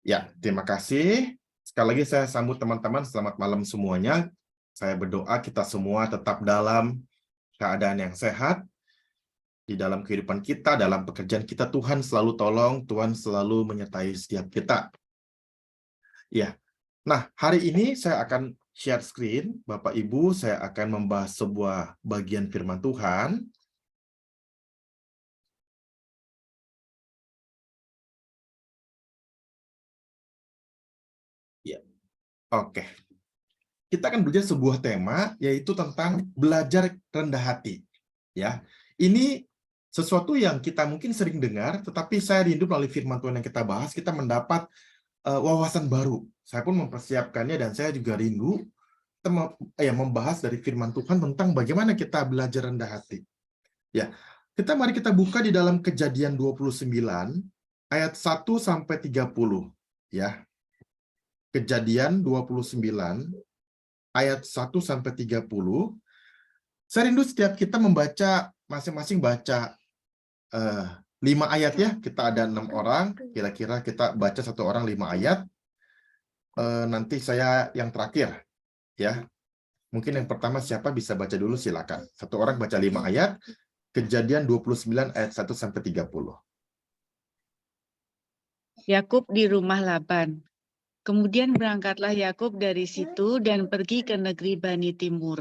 Ya, terima kasih. Sekali lagi saya sambut teman-teman, selamat malam semuanya. Saya berdoa kita semua tetap dalam keadaan yang sehat, di dalam kehidupan kita, dalam pekerjaan kita, Tuhan selalu tolong, Tuhan selalu menyertai setiap kita. Ya, nah hari ini saya akan share screen, Bapak Ibu, saya akan membahas sebuah bagian firman Tuhan. Ya, oke. Kita akan belajar sebuah tema, yaitu tentang belajar rendah hati. Ya, ini sesuatu yang kita mungkin sering dengar, tetapi saya rindu melalui firman Tuhan yang kita bahas, kita mendapat wawasan baru. Saya pun mempersiapkannya dan saya juga rindu membahas dari firman Tuhan tentang bagaimana kita belajar rendah hati. Ya, mari kita buka di dalam Kejadian 29 ayat 1 sampai 30. Ya, Kejadian 29 ayat 1 sampai 30. Saya rindu setiap kita membaca, masing-masing baca 5 ayat ya. Kita ada 6 orang, kira-kira kita baca 1 orang 5 ayat. Nanti saya yang terakhir ya. Mungkin yang pertama siapa bisa baca dulu, silakan. 1 orang baca 5 ayat. Kejadian 29 ayat 1 sampai 30. Yakub di rumah Laban. Kemudian berangkatlah Yakub dari situ dan pergi ke negeri Bani Timur.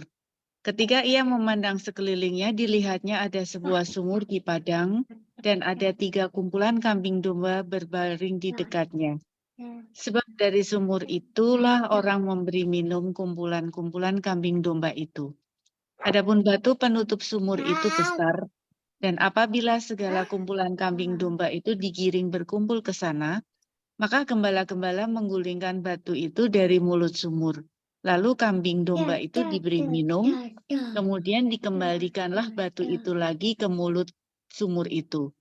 Ketika ia memandang sekelilingnya, dilihatnya ada sebuah sumur di padang dan ada 3 kumpulan kambing domba berbaring di dekatnya. Sebab dari sumur itulah orang memberi minum kumpulan-kumpulan kambing domba itu. Adapun batu penutup sumur itu besar, dan apabila segala kumpulan kambing domba itu digiring berkumpul ke sana, maka gembala-gembala menggulingkan batu itu dari mulut sumur. Lalu kambing domba itu diberi minum, kemudian dikembalikanlah batu itu lagi ke mulut sumur itu.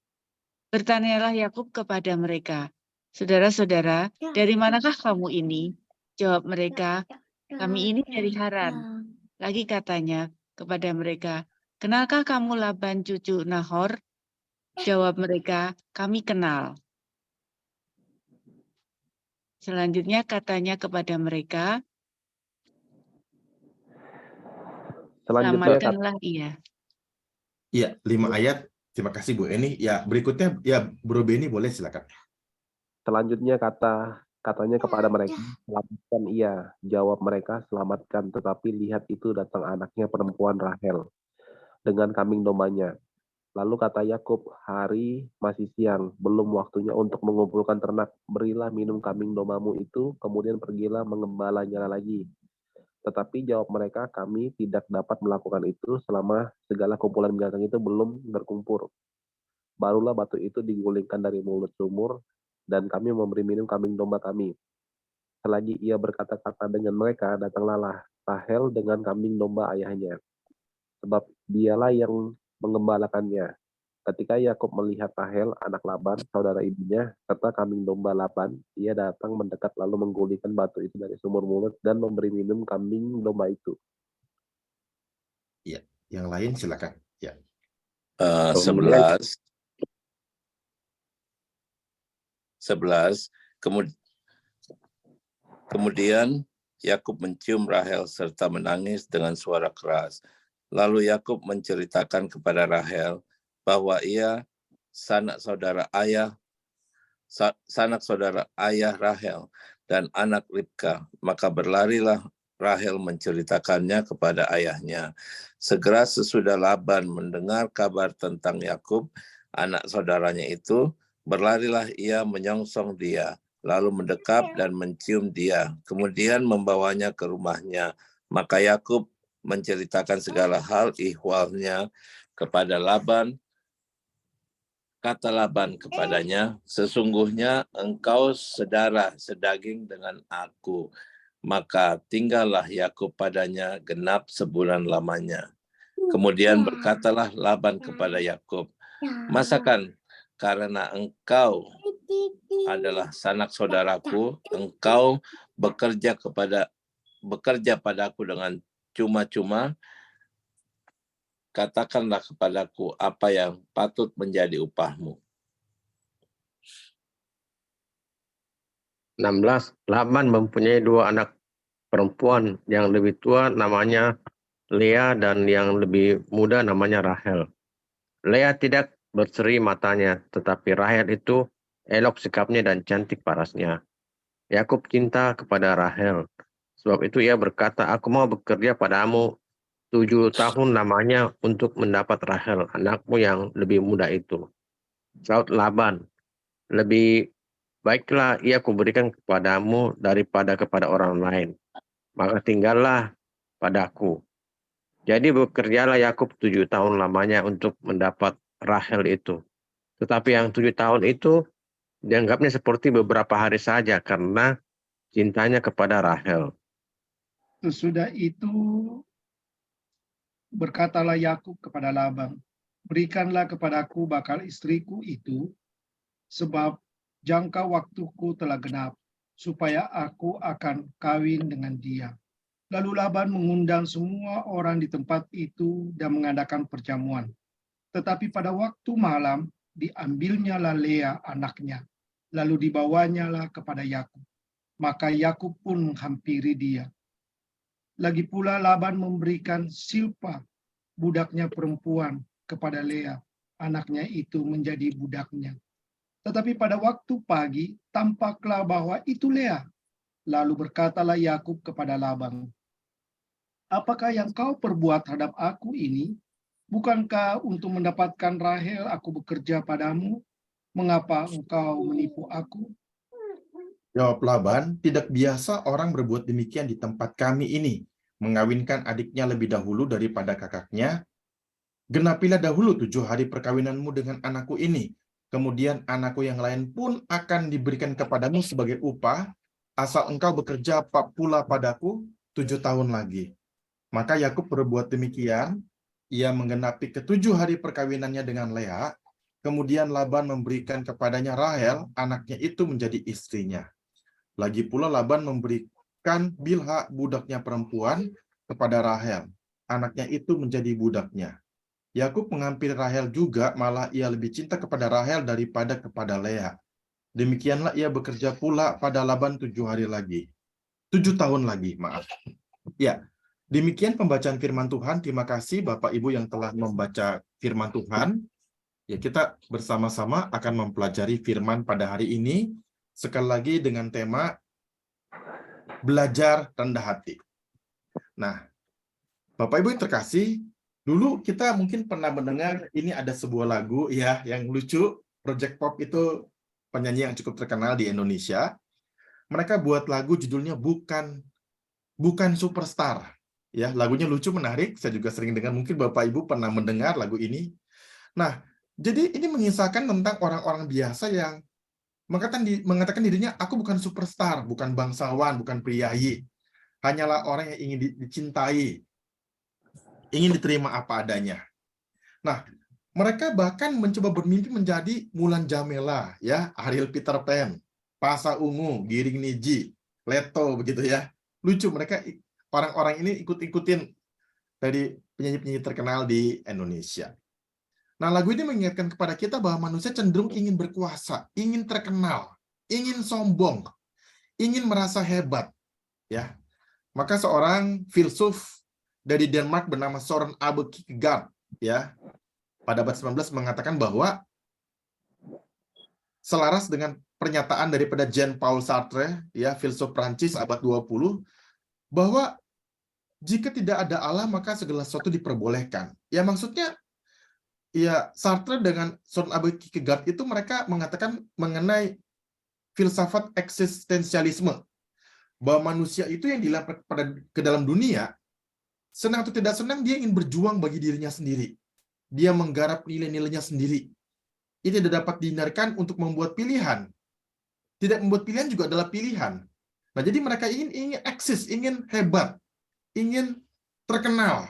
Bertanyalah Yakub kepada mereka, "Saudara-saudara, dari manakah kamu ini?" Jawab mereka, "Kami ini dari Haran." Lagi katanya kepada mereka, "Kenalkah kamu Laban cucu Nahor?" Jawab mereka, "Kami kenal." Selanjutnya katanya kepada mereka, "Selamatkanlah ia." Iya, 5 ayat. Terima kasih Bu Eni. Ya, berikutnya ya Bro Beni boleh silakan. Selanjutnya katanya kepada mereka, "Selamatkan ia." Jawab mereka, "Selamatkan." Tetapi lihat itu datang anaknya perempuan Rahel dengan kambing dombanya. Lalu kata Yakub, "Hari masih siang, belum waktunya untuk mengumpulkan ternak. Berilah minum kambing dombamu itu, kemudian pergilah mengembalanya lagi." Tetapi jawab mereka, "Kami tidak dapat melakukan itu selama segala kumpulan binatang itu belum berkumpul. Barulah batu itu digulingkan dari mulut sumur, dan kami memberi minum kambing domba kami." Selagi ia berkata-kata dengan mereka, datanglah Rahel dengan kambing domba ayahnya, sebab dialah yang mengembalakannya. Ketika Yakub melihat Rahel, anak Laban, saudara ibunya, serta kambing domba Laban, ia datang mendekat lalu menggulingkan batu itu dari sumur mulut dan memberi minum kambing domba itu. Iya, yang lain silakan. Ya. 11. Kemudian Yakub mencium Rahel serta menangis dengan suara keras. Lalu Yakub menceritakan kepada Rahel bahwa ia sanak saudara ayah Rahel dan anak Ribka. Maka berlarilah Rahel menceritakannya kepada ayahnya. Segera sesudah Laban mendengar kabar tentang Yakub, anak saudaranya itu, berlarilah ia menyongsong dia, lalu mendekap dan mencium dia, kemudian membawanya ke rumahnya. Maka Yakub menceritakan segala hal ihwalnya kepada Laban. Kata Laban kepadanya, "Sesungguhnya engkau sedara sedaging dengan aku." Maka tinggallah Yakub padanya genap sebulan lamanya. Kemudian berkatalah Laban kepada Yakub, "Masakan karena engkau adalah sanak saudaraku, engkau bekerja padaku dengan cuma-cuma? Katakanlah kepadaku apa yang patut menjadi upahmu." 16. Laban mempunyai 2 anak perempuan, yang lebih tua namanya Lea dan yang lebih muda namanya Rahel. Lea tidak berseri matanya, tetapi Rahel itu elok sikapnya dan cantik parasnya. Yakub cinta kepada Rahel. Sebab itu ia berkata, aku mau bekerja padamu 7 tahun lamanya untuk mendapat Rahel, anakmu yang lebih muda itu. Saud Laban, lebih baiklah ia kuberikan kepadamu daripada kepada orang lain. Maka tinggallah padaku. Jadi bekerjalah Yakub 7 tahun lamanya untuk mendapat Rahel itu. Tetapi yang 7 tahun itu dianggapnya seperti beberapa hari saja karena cintanya kepada Rahel. Sesudah itu berkatalah Yakub kepada Laban, berikanlah kepadaku bakal istriku itu, sebab jangka waktuku telah genap, supaya aku akan kawin dengan dia. Lalu Laban mengundang semua orang di tempat itu dan mengadakan perjamuan. Tetapi pada waktu malam, diambilnyalah Lea anaknya, lalu dibawanyalah kepada Yakub. Maka Yakub pun menghampiri dia. Lagi pula Laban memberikan Silpa, budaknya perempuan, kepada Lea, anaknya itu menjadi budaknya. Tetapi pada waktu pagi, tampaklah bahwa itu Lea. Lalu berkatalah Yakub kepada Laban, apakah yang kau perbuat terhadap aku ini? Bukankah untuk mendapatkan Rahel aku bekerja padamu? Mengapa engkau menipu aku? Jawab Laban, tidak biasa orang berbuat demikian di tempat kami ini, mengawinkan adiknya lebih dahulu daripada kakaknya. Genapilah dahulu 7 hari perkawinanmu dengan anakku ini. Kemudian anakku yang lain pun akan diberikan kepadamu sebagai upah, asal engkau bekerja pula padaku 7 tahun lagi. Maka Yakub berbuat demikian, ia menggenapi ke-7 hari perkawinannya dengan Lea, kemudian Laban memberikan kepadanya Rahel, anaknya itu menjadi istrinya. Lagi pula Laban memberikan Bilha, budaknya perempuan, kepada Rahel. Anaknya itu menjadi budaknya. Yakub mengambil Rahel juga, malah ia lebih cinta kepada Rahel daripada kepada Lea. Demikianlah ia bekerja pula pada Laban 7 hari lagi. 7 tahun lagi, maaf. Ya, demikian pembacaan firman Tuhan. Terima kasih Bapak Ibu yang telah membaca firman Tuhan. Ya, kita bersama-sama akan mempelajari firman pada hari ini. Sekali lagi dengan tema belajar rendah hati. Nah, Bapak Ibu yang terkasih, dulu kita mungkin pernah mendengar ini ada sebuah lagu ya yang lucu. Project Pop itu penyanyi yang cukup terkenal di Indonesia. Mereka buat lagu judulnya Bukan Superstar. Ya, lagunya lucu, menarik. Saya juga sering dengar. Mungkin Bapak Ibu pernah mendengar lagu ini. Nah, jadi ini mengisahkan tentang orang-orang biasa yang mengatakan dirinya, aku bukan superstar, bukan bangsawan, bukan priayi. Hanyalah orang yang ingin dicintai, ingin diterima apa adanya. Nah, mereka bahkan mencoba bermimpi menjadi Mulan Jamela, ya, Ariel Peter Pan, Pasha Ungu, Giring Niji, Leto, begitu ya. Lucu, mereka orang-orang ini ikut-ikutin dari penyanyi-penyanyi terkenal di Indonesia. Nah, lagu ini mengingatkan kepada kita bahwa manusia cenderung ingin berkuasa, ingin terkenal, ingin sombong, ingin merasa hebat, ya. Maka seorang filsuf dari Denmark bernama Søren Abe Kierkegaard, ya, pada abad 19 mengatakan bahwa selaras dengan pernyataan daripada Jean-Paul Sartre, ya, filsuf Prancis abad 20, bahwa jika tidak ada Allah maka segala sesuatu diperbolehkan. Ya, maksudnya ya, Sartre dengan Søren Abe Kierkegaard itu mereka mengatakan mengenai filsafat eksistensialisme, bahwa manusia itu yang dilempar ke dalam dunia, senang atau tidak senang dia ingin berjuang bagi dirinya sendiri. Dia menggarap nilai-nilainya sendiri. Ini tidak dapat dihindarkan untuk membuat pilihan. Tidak membuat pilihan juga adalah pilihan. Nah, jadi mereka ingin eksis, ingin hebat, ingin terkenal.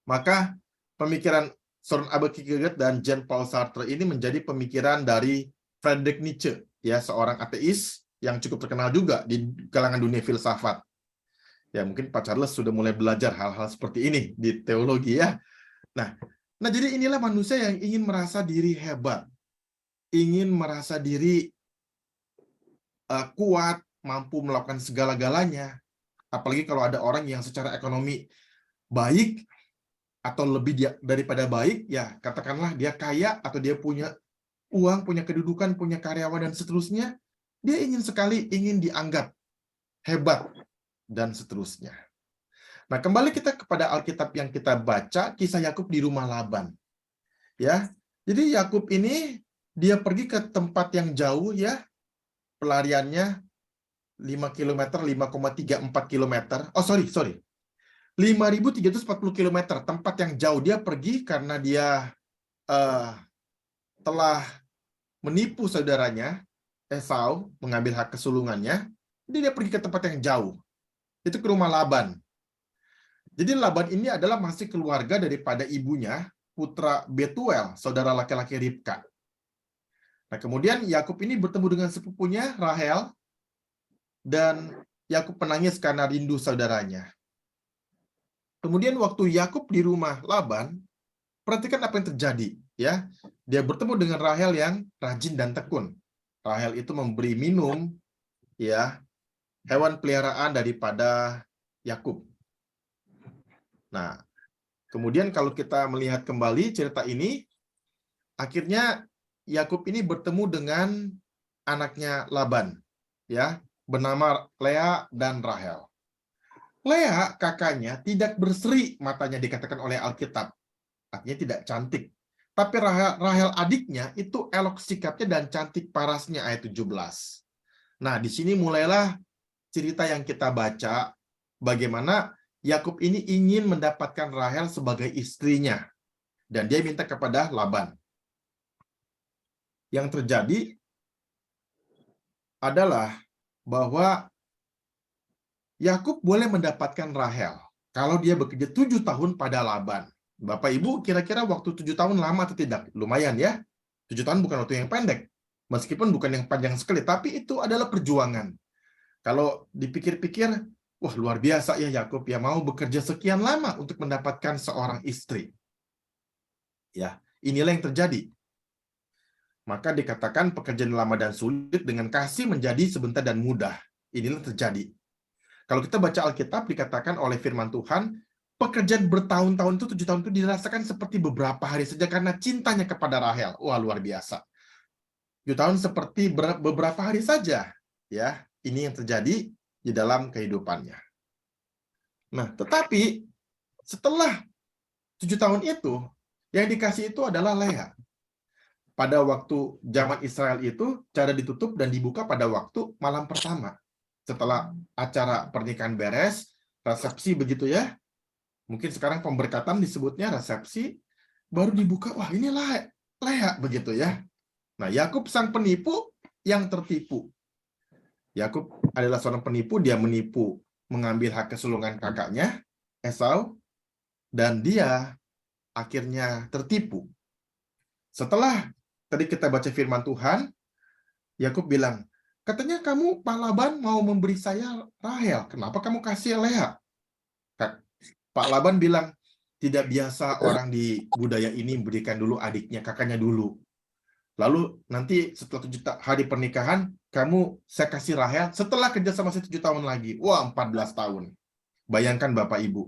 Maka pemikiran Søren Abe Kierkegaard dan Jean-Paul Sartre ini menjadi pemikiran dari Friedrich Nietzsche, ya, seorang ateis yang cukup terkenal juga di kalangan dunia filsafat. Ya, mungkin Pak Charles sudah mulai belajar hal-hal seperti ini di teologi, ya. Nah, jadi inilah manusia yang ingin merasa diri hebat, ingin merasa diri kuat, mampu melakukan segala-galanya. Apalagi kalau ada orang yang secara ekonomi baik atau lebih daripada baik, ya katakanlah dia kaya atau dia punya uang, punya kedudukan, punya karyawan dan seterusnya, dia ingin dianggap hebat dan seterusnya. Nah, kembali kita kepada Alkitab yang kita baca, kisah Yakub di rumah Laban. Ya. Jadi Yakub ini dia pergi ke tempat yang jauh ya. Pelariannya 5 km, 5,34 km. Oh, sorry. 5.340 km, tempat yang jauh. Dia pergi karena dia telah menipu saudaranya, Esau, mengambil hak kesulungannya. Jadi dia pergi ke tempat yang jauh. Itu ke rumah Laban. Jadi Laban ini adalah masih keluarga daripada ibunya, putra Betuel, saudara laki-laki Ribka. Nah, kemudian Yakub ini bertemu dengan sepupunya Rahel, dan Yakub menangis karena rindu saudaranya. Kemudian waktu Yakub di rumah Laban, perhatikan apa yang terjadi, ya. Dia bertemu dengan Rahel yang rajin dan tekun. Rahel itu memberi minum, ya, hewan peliharaan daripada Yakub. Nah, kemudian kalau kita melihat kembali cerita ini, akhirnya Yakub ini bertemu dengan anaknya Laban, ya, bernama Lea dan Rahel. Lea, kakaknya, tidak berseri matanya dikatakan oleh Alkitab. Artinya tidak cantik. Tapi Rahel adiknya itu elok sikapnya dan cantik parasnya, ayat 17. Nah, di sini mulailah cerita yang kita baca, bagaimana Yakub ini ingin mendapatkan Rahel sebagai istrinya. Dan dia minta kepada Laban. Yang terjadi adalah bahwa Yakub boleh mendapatkan Rahel kalau dia bekerja 7 tahun pada Laban. Bapak Ibu, kira-kira waktu 7 tahun lama atau tidak? Lumayan ya. 7 tahun bukan waktu yang pendek. Meskipun bukan yang panjang sekali, tapi itu adalah perjuangan. Kalau dipikir-pikir, wah luar biasa ya Yakub ya, mau bekerja sekian lama untuk mendapatkan seorang istri. Ya, inilah yang terjadi. Maka dikatakan pekerjaan lama dan sulit dengan kasih menjadi sebentar dan mudah. Inilah terjadi. Kalau kita baca Alkitab, dikatakan oleh firman Tuhan, pekerjaan bertahun-tahun itu, 7 tahun itu dirasakan seperti beberapa hari saja karena cintanya kepada Rahel. Wah, luar biasa. 7 tahun seperti beberapa hari saja. Ya, ini yang terjadi di dalam kehidupannya. Nah, tetapi setelah 7 tahun itu, yang dikasih itu adalah Lea. Pada waktu zaman Israel itu, cara ditutup dan dibuka pada waktu malam pertama. Setelah acara pernikahan beres, resepsi begitu ya. Mungkin sekarang pemberkatan disebutnya resepsi, baru dibuka, wah ini Lea begitu ya. Nah, Yakub sang penipu yang tertipu. Yakub adalah seorang penipu, dia menipu, mengambil hak kesulungan kakaknya, Esau, dan dia akhirnya tertipu. Setelah tadi kita baca firman Tuhan, Yakub bilang, katanya kamu, Pak Laban, mau memberi saya Rahel. Kenapa kamu kasih Lea? Pak Laban bilang, tidak biasa orang di budaya ini memberikan dulu adiknya, kakaknya dulu. Lalu nanti setelah 7 hari pernikahan, saya kasih Rahel setelah kerja sama 7 tahun lagi. Wah, 14 tahun. Bayangkan Bapak Ibu,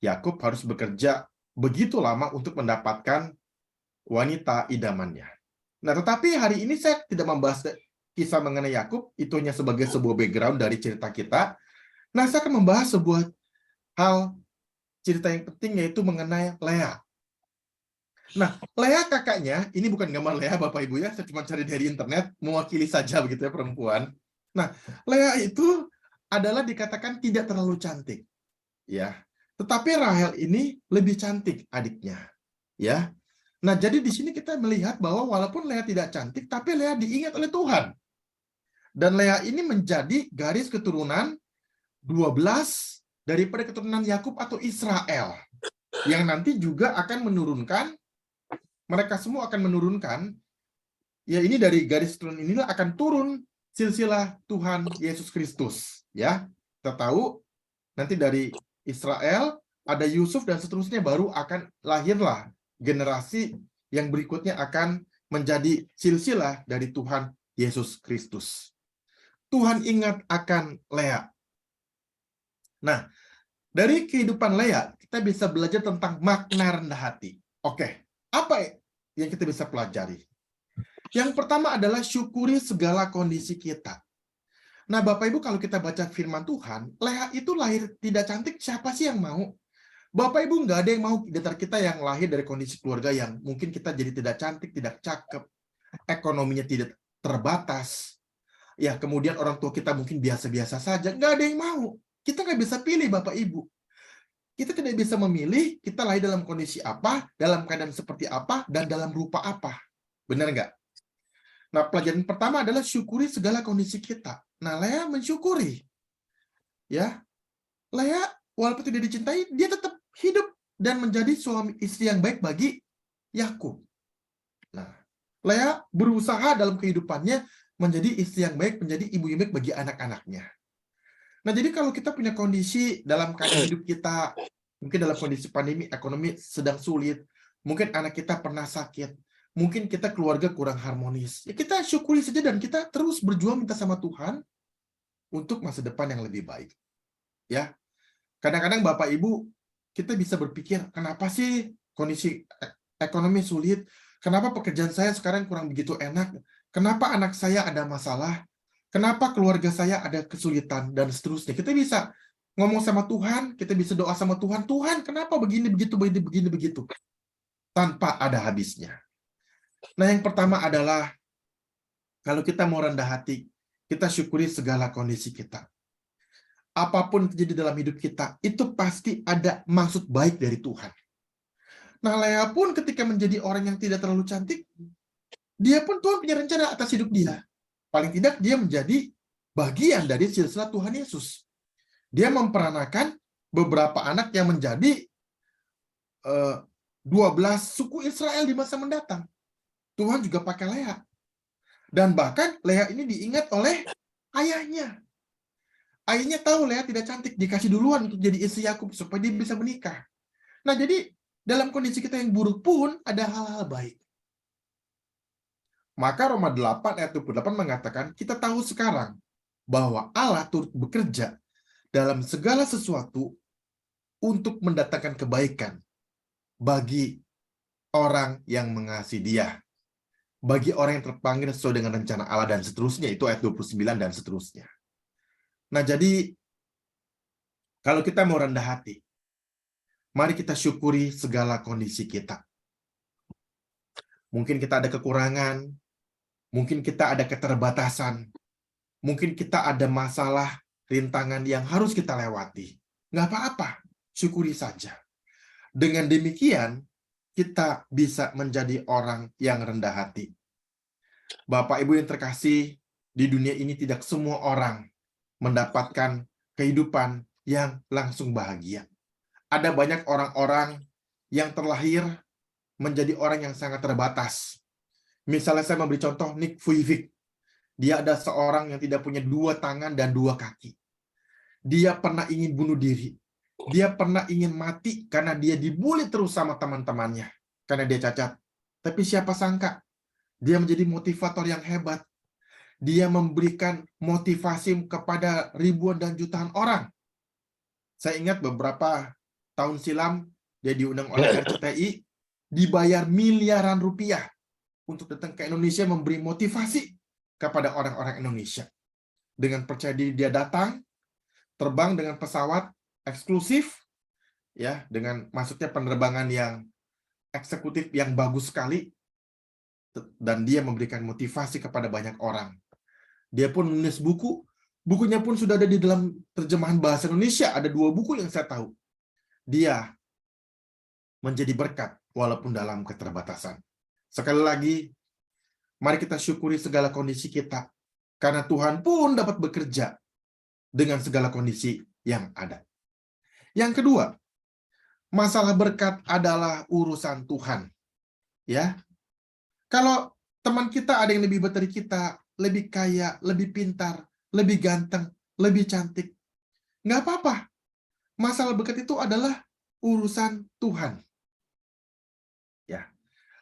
Yakub harus bekerja begitu lama untuk mendapatkan wanita idamannya. Nah, tetapi hari ini saya tidak membahas kisah mengenai Yakub, itu hanya sebagai sebuah background dari cerita kita. Nah, saya akan membahas sebuah hal cerita yang penting, yaitu mengenai Lea. Nah, Lea kakaknya, ini bukan gambar Lea Bapak Ibu ya, saya cuma cari dari internet, mewakili saja begitu ya perempuan. Nah, Lea itu adalah dikatakan tidak terlalu cantik. Ya. Tetapi Rahel ini lebih cantik adiknya. Ya. Nah, jadi di sini kita melihat bahwa walaupun Lea tidak cantik, tapi Lea diingat oleh Tuhan. Dan Lea ini menjadi garis keturunan 12 daripada keturunan Yakub atau Israel. Yang nanti juga akan menurunkan, mereka semua akan menurunkan, ya ini dari garis keturunan inilah akan turun silsilah Tuhan Yesus Kristus. Ya, kita tahu nanti dari Israel ada Yusuf dan seterusnya, baru akan lahirlah generasi yang berikutnya akan menjadi silsilah dari Tuhan Yesus Kristus. Tuhan ingat akan Lea. Nah, dari kehidupan Lea, kita bisa belajar tentang makna rendah hati. Oke, apa yang kita bisa pelajari? Yang pertama adalah syukuri segala kondisi kita. Nah, Bapak Ibu, kalau kita baca firman Tuhan, Lea itu lahir tidak cantik, siapa sih yang mau? Bapak Ibu, nggak ada yang mau di antara kita yang lahir dari kondisi keluarga yang mungkin kita jadi tidak cantik, tidak cakep, ekonominya tidak terbatas. Ya, kemudian orang tua kita mungkin biasa-biasa saja. Nggak ada yang mau. Kita nggak bisa pilih, Bapak Ibu. Kita tidak bisa memilih kita lahir dalam kondisi apa, dalam keadaan seperti apa, dan dalam rupa apa. Benar nggak? Nah, pelajaran pertama adalah syukuri segala kondisi kita. Nah, Lea mensyukuri. Ya, Lea walaupun tidak dicintai, dia tetap hidup dan menjadi suami istri yang baik bagi Yakub. Nah, Lea berusaha dalam kehidupannya menjadi istri yang baik, menjadi ibu yang baik bagi anak-anaknya. Nah, jadi kalau kita punya kondisi dalam keadaan hidup kita, mungkin dalam kondisi pandemi, ekonomi sedang sulit, mungkin anak kita pernah sakit, mungkin kita keluarga kurang harmonis, ya kita syukuri saja dan kita terus berjuang minta sama Tuhan untuk masa depan yang lebih baik. Ya, kadang-kadang Bapak Ibu, kita bisa berpikir, kenapa sih kondisi ekonomi sulit? Kenapa pekerjaan saya sekarang kurang begitu enak? Kenapa anak saya ada masalah? Kenapa keluarga saya ada kesulitan? Dan seterusnya. Kita bisa ngomong sama Tuhan, kita bisa doa sama Tuhan, Tuhan kenapa begini, begitu, begini, begitu. Tanpa ada habisnya. Nah, yang pertama adalah, kalau kita mau rendah hati, kita syukuri segala kondisi kita. Apapun yang terjadi dalam hidup kita, itu pasti ada maksud baik dari Tuhan. Nah, Lea pun ketika menjadi orang yang tidak terlalu cantik, dia pun Tuhan punya rencana atas hidup dia. Paling tidak dia menjadi bagian dari silsilah Tuhan Yesus. Dia memperanakan beberapa anak yang menjadi 12 suku Israel di masa mendatang. Tuhan juga pakai Lea. Dan bahkan Lea ini diingat oleh ayahnya. Ayahnya tahu Lea tidak cantik, dikasih duluan untuk jadi istri Yakub supaya dia bisa menikah. Nah, jadi dalam kondisi kita yang buruk pun ada hal-hal baik. Maka Roma 8 ayat 28 mengatakan, kita tahu sekarang bahwa Allah turut bekerja dalam segala sesuatu untuk mendatangkan kebaikan bagi orang yang mengasihi Dia. Bagi orang yang terpanggil sesuai dengan rencana Allah dan seterusnya, itu ayat 29 dan seterusnya. Nah, jadi kalau kita mau rendah hati, mari kita syukuri segala kondisi kita. Mungkin kita ada kekurangan, mungkin kita ada keterbatasan, mungkin kita ada masalah, rintangan yang harus kita lewati. Nggak apa-apa, syukuri saja. Dengan demikian, kita bisa menjadi orang yang rendah hati. Bapak Ibu yang terkasih, di dunia ini tidak semua orang mendapatkan kehidupan yang langsung bahagia. Ada banyak orang-orang yang terlahir menjadi orang yang sangat terbatas. Misalnya saya memberi contoh Nick Vujicic. Dia ada seorang yang tidak punya 2 tangan dan 2 kaki. Dia pernah ingin bunuh diri. Dia pernah ingin mati karena dia dibully terus sama teman-temannya. Karena dia cacat. Tapi siapa sangka, dia menjadi motivator yang hebat. Dia memberikan motivasi kepada ribuan dan jutaan orang. Saya ingat beberapa tahun silam, dia diundang oleh RCTI, dibayar miliaran rupiah untuk datang ke Indonesia memberi motivasi kepada orang-orang Indonesia. Dengan percaya diri dia datang, terbang dengan pesawat eksklusif, ya, dengan maksudnya penerbangan yang eksekutif yang bagus sekali, dan dia memberikan motivasi kepada banyak orang. Dia pun menulis buku, bukunya pun sudah ada di dalam terjemahan bahasa Indonesia, ada 2 buku yang saya tahu. Dia menjadi berkat walaupun dalam keterbatasan. Sekali lagi, mari kita syukuri segala kondisi kita, karena Tuhan pun dapat bekerja dengan segala kondisi yang ada. Yang kedua, masalah berkat adalah urusan Tuhan. Ya, kalau teman kita ada yang lebih baik dari kita, lebih kaya, lebih pintar, lebih ganteng, lebih cantik, nggak apa-apa. Masalah berkat itu adalah urusan Tuhan. Ya,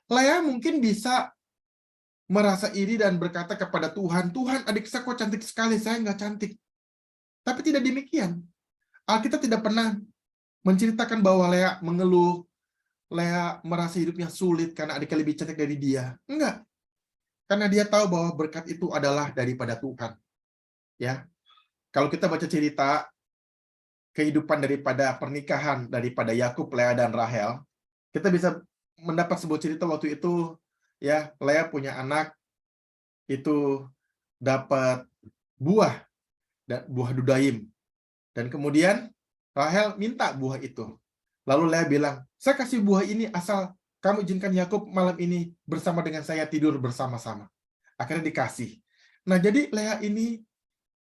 Lea mungkin bisa merasa iri dan berkata kepada Tuhan, Tuhan, adik saya kok cantik sekali, saya nggak cantik. Tapi tidak demikian. Alkitab tidak pernah menceritakan bahwa Lea mengeluh, Lea merasa hidupnya sulit karena adiknya lebih cantik dari dia. Enggak. Karena dia tahu bahwa berkat itu adalah daripada Tuhan. Ya. Kalau kita baca cerita kehidupan daripada pernikahan daripada Yakub, Lea dan Rahel, kita bisa mendapat sebuah cerita waktu itu, ya, Lea punya anak itu dapat buah dudaim, dan kemudian Rahel minta buah itu. Lalu Lea bilang, saya kasih buah ini asal kamu izinkan Yakub malam ini bersama dengan saya tidur bersama-sama. Akhirnya dikasih. Nah, jadi Lea ini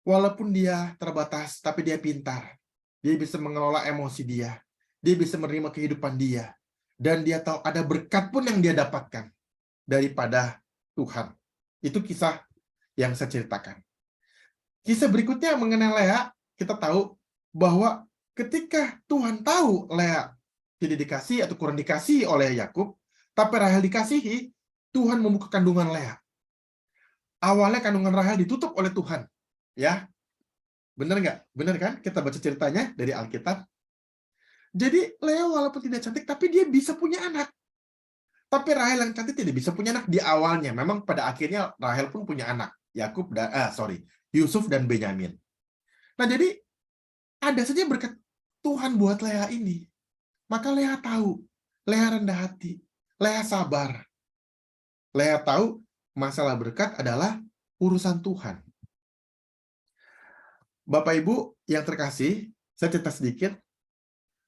walaupun dia terbatas, tapi dia pintar. Dia bisa mengelola emosi dia. Dia bisa menerima kehidupan dia. Dan dia tahu ada berkat pun yang dia dapatkan daripada Tuhan. Itu kisah yang saya ceritakan. Kisah berikutnya mengenai Lea, kita tahu bahwa ketika Tuhan tahu Lea tidak dikasih atau kurang dikasih oleh Yakub, tapi Rahel dikasihi, Tuhan membuka kandungan Lea. Awalnya kandungan Rahel ditutup oleh Tuhan. Ya, benar nggak? Benar kan? Kita baca ceritanya dari Alkitab. Jadi Lea walaupun tidak cantik, tapi dia bisa punya anak. Tapi Rahel yang cantik tidak bisa punya anak di awalnya. Memang pada akhirnya Rahel pun punya anak. Yusuf dan Benyamin. Nah, jadi ada saja berkat Tuhan buat Lea ini. Maka Lea tahu, Lea rendah hati, Lea sabar. Lea tahu masalah berkat adalah urusan Tuhan. Bapak Ibu yang terkasih, saya cerita sedikit.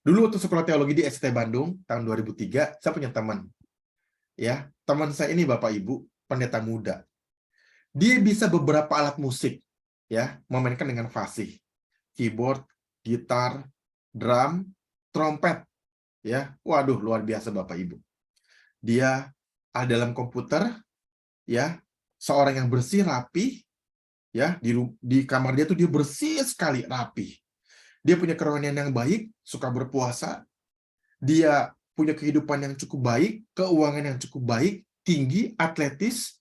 Dulu waktu sekolah teologi di ST Bandung tahun 2003, saya punya teman. Ya, teman saya ini Bapak Ibu, pendeta muda. Dia bisa beberapa alat musik, ya, memainkan dengan fasih. Keyboard, gitar, drum, trompet, ya. Waduh, luar biasa Bapak Ibu. Dia ada dalam komputer, ya, seorang yang bersih, rapi, ya, di kamar dia tuh dia bersih sekali, rapi. Dia punya kerohanian yang baik, suka berpuasa. Dia punya kehidupan yang cukup baik, keuangan yang cukup baik, tinggi, atletis,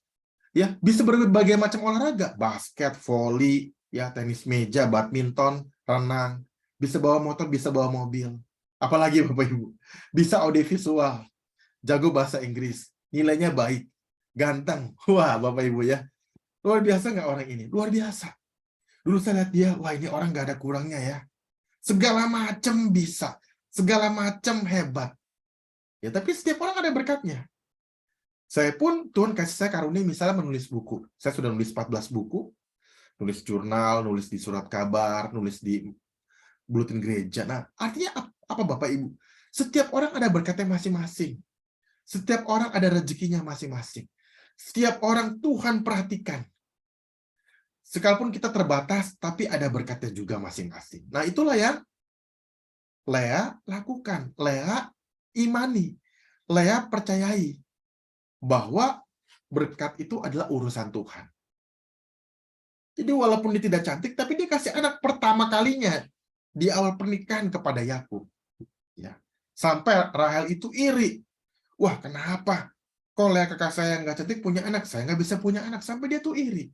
ya, bisa berbagai macam olahraga, basket, voli, ya, tenis meja, badminton, renang, bisa bawa motor, bisa bawa mobil. Apalagi Bapak Ibu, bisa audiovisual, jago bahasa Inggris, nilainya baik, ganteng. Wah, Bapak Ibu ya. Luar biasa nggak orang ini? Luar biasa. Dulu saya lihat dia, wah ini orang nggak ada kurangnya ya. Segala macam bisa, segala macam hebat. Ya, tapi setiap orang ada berkatnya. Saya pun, Tuhan kasih saya karunia misalnya menulis buku. Saya sudah nulis 14 buku, nulis jurnal, nulis di surat kabar, nulis di buletin gereja. Nah, artinya apa Bapak Ibu? Setiap orang ada berkatnya masing-masing. Setiap orang ada rezekinya masing-masing. Setiap orang Tuhan perhatikan. Sekalipun kita terbatas, tapi ada berkatnya juga masing-masing. Nah, itulah yang Lea lakukan. Lea imani. Lea percayai bahwa berkat itu adalah urusan Tuhan. Jadi walaupun dia tidak cantik, tapi dia kasih anak pertama kalinya di awal pernikahan kepada Yakub. Ya. Sampai Rahel itu iri. Wah, kenapa? Kok Lea kakak saya nggak cantik punya anak, saya nggak bisa punya anak. Sampai dia tuh iri.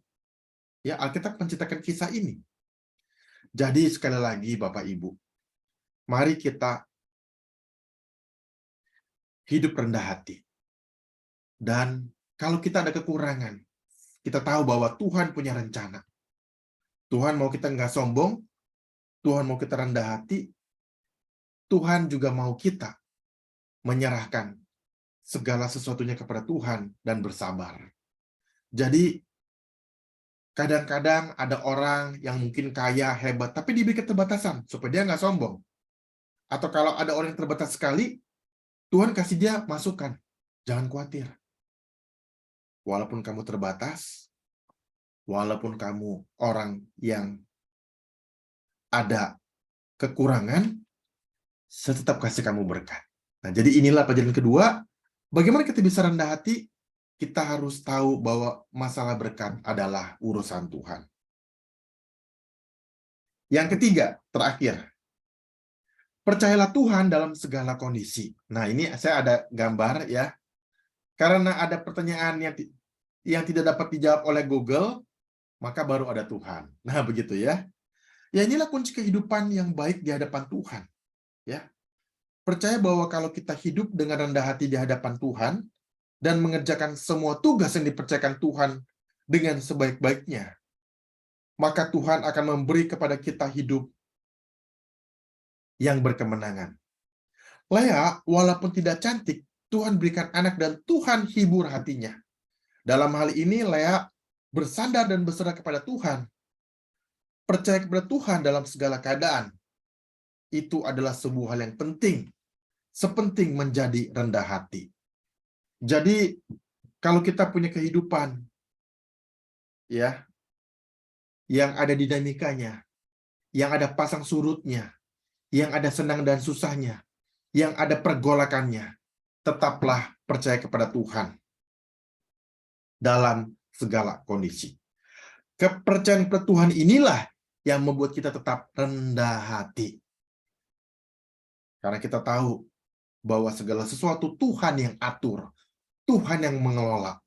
Ya, Alkitab menceritakan kisah ini. Jadi sekali lagi Bapak Ibu, mari kita hidup rendah hati. Dan kalau kita ada kekurangan, kita tahu bahwa Tuhan punya rencana. Tuhan mau kita nggak sombong, Tuhan mau kita rendah hati, Tuhan juga mau kita menyerahkan segala sesuatunya kepada Tuhan dan bersabar. Jadi, kadang-kadang ada orang yang mungkin kaya, hebat, tapi diberi keterbatasan supaya dia nggak sombong. Atau kalau ada orang yang terbatas sekali, Tuhan kasih dia masukan. Jangan khawatir. Walaupun kamu terbatas, walaupun kamu orang yang ada kekurangan, saya tetap kasih kamu berkat. Nah, jadi inilah pelajaran kedua. Bagaimana kita bisa rendah hati? Kita harus tahu bahwa masalah berkat adalah urusan Tuhan. Yang ketiga, terakhir. Percayalah Tuhan dalam segala kondisi. Nah, ini saya ada gambar ya. Karena ada pertanyaan yang yang tidak dapat dijawab oleh Google, maka baru ada Tuhan. Nah, begitu ya. Ya, inilah kunci kehidupan yang baik di hadapan Tuhan. Ya. Percaya bahwa kalau kita hidup dengan rendah hati di hadapan Tuhan dan mengerjakan semua tugas yang dipercayakan Tuhan dengan sebaik-baiknya, maka Tuhan akan memberi kepada kita hidup yang berkemenangan. Lea, walaupun tidak cantik, Tuhan berikan anak dan Tuhan hibur hatinya. Dalam hal ini, Lea bersandar dan berserah kepada Tuhan. Percaya kepada Tuhan dalam segala keadaan. Itu adalah sebuah hal yang penting. Sepenting menjadi rendah hati. Jadi, kalau kita punya kehidupan, ya, yang ada dinamikanya, yang ada pasang surutnya, yang ada senang dan susahnya, yang ada pergolakannya, tetaplah percaya kepada Tuhan dalam segala kondisi. Kepercayaan kepada Tuhan inilah yang membuat kita tetap rendah hati. Karena kita tahu bahwa segala sesuatu Tuhan yang atur, Tuhan yang mengelola,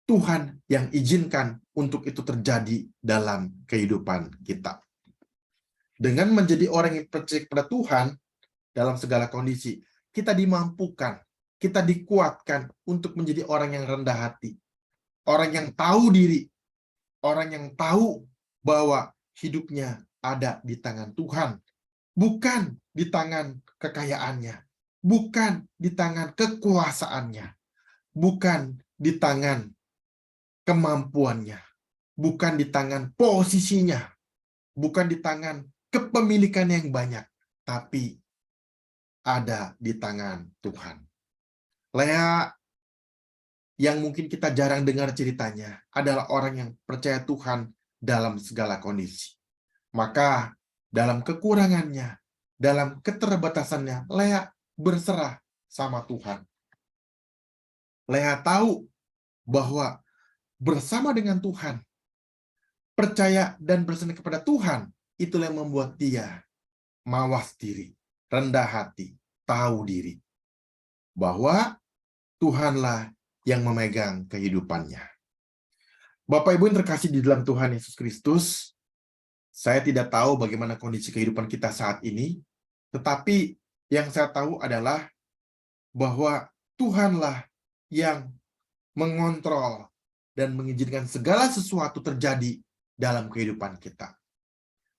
Tuhan yang izinkan untuk itu terjadi dalam kehidupan kita. Dengan menjadi orang yang percaya kepada Tuhan dalam segala kondisi, kita dimampukan, kita dikuatkan untuk menjadi orang yang rendah hati, orang yang tahu diri, orang yang tahu bahwa hidupnya ada di tangan Tuhan, bukan di tangan kekayaannya, bukan di tangan kekuasaannya, bukan di tangan kemampuannya, bukan di tangan posisinya, bukan di tangan kepemilikan yang banyak, tapi ada di tangan Tuhan. Lea, yang mungkin kita jarang dengar ceritanya, adalah orang yang percaya Tuhan dalam segala kondisi. Maka dalam kekurangannya, dalam keterbatasannya, Lea berserah sama Tuhan. Lea tahu bahwa bersama dengan Tuhan, percaya dan bersandar kepada Tuhan, itulah yang membuat dia mawas diri, rendah hati, tahu diri. Bahwa Tuhanlah yang memegang kehidupannya. Bapak Ibu yang terkasih di dalam Tuhan Yesus Kristus, saya tidak tahu bagaimana kondisi kehidupan kita saat ini, tetapi yang saya tahu adalah bahwa Tuhanlah yang mengontrol dan mengizinkan segala sesuatu terjadi dalam kehidupan kita.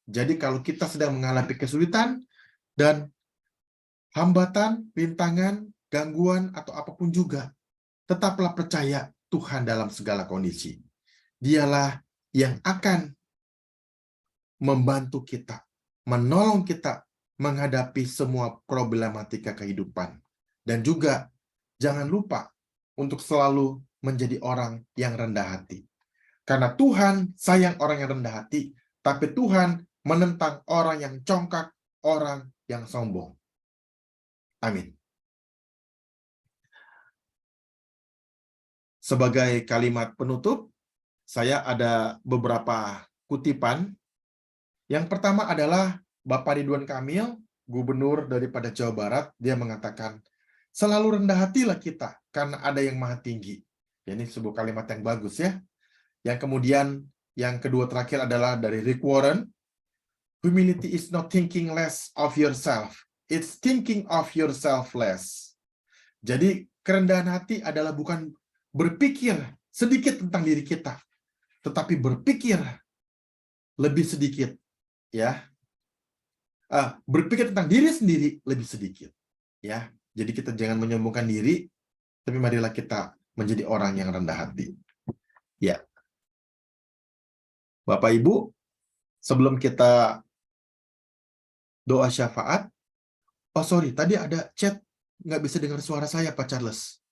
Jadi kalau kita sedang mengalami kesulitan dan hambatan, rintangan, gangguan, atau apapun juga, tetaplah percaya Tuhan dalam segala kondisi. Dialah yang akan membantu kita, menolong kita menghadapi semua problematika kehidupan. Dan juga jangan lupa untuk selalu menjadi orang yang rendah hati. Karena Tuhan sayang orang yang rendah hati, tapi Tuhan menentang orang yang congkak, orang yang sombong. Amin. Sebagai kalimat penutup, saya ada beberapa kutipan. Yang pertama adalah Bapak Ridwan Kamil, gubernur daripada Jawa Barat, dia mengatakan, selalu rendah hatilah kita, karena ada yang maha tinggi. Ini sebuah kalimat yang bagus ya. Yang kemudian, yang kedua terakhir adalah dari Rick Warren, humility is not thinking less of yourself, it's thinking of yourself less. Jadi, kerendahan hati adalah bukan berpikir sedikit tentang diri kita, tetapi berpikir lebih sedikit, ya. Berpikir tentang diri sendiri lebih sedikit, ya. Jadi kita jangan menyombongkan diri, tapi marilah kita menjadi orang yang rendah hati. Ya. Bapak Ibu, sebelum kita doa syafaat, tadi ada chat, nggak bisa dengar suara saya, Pak Charles.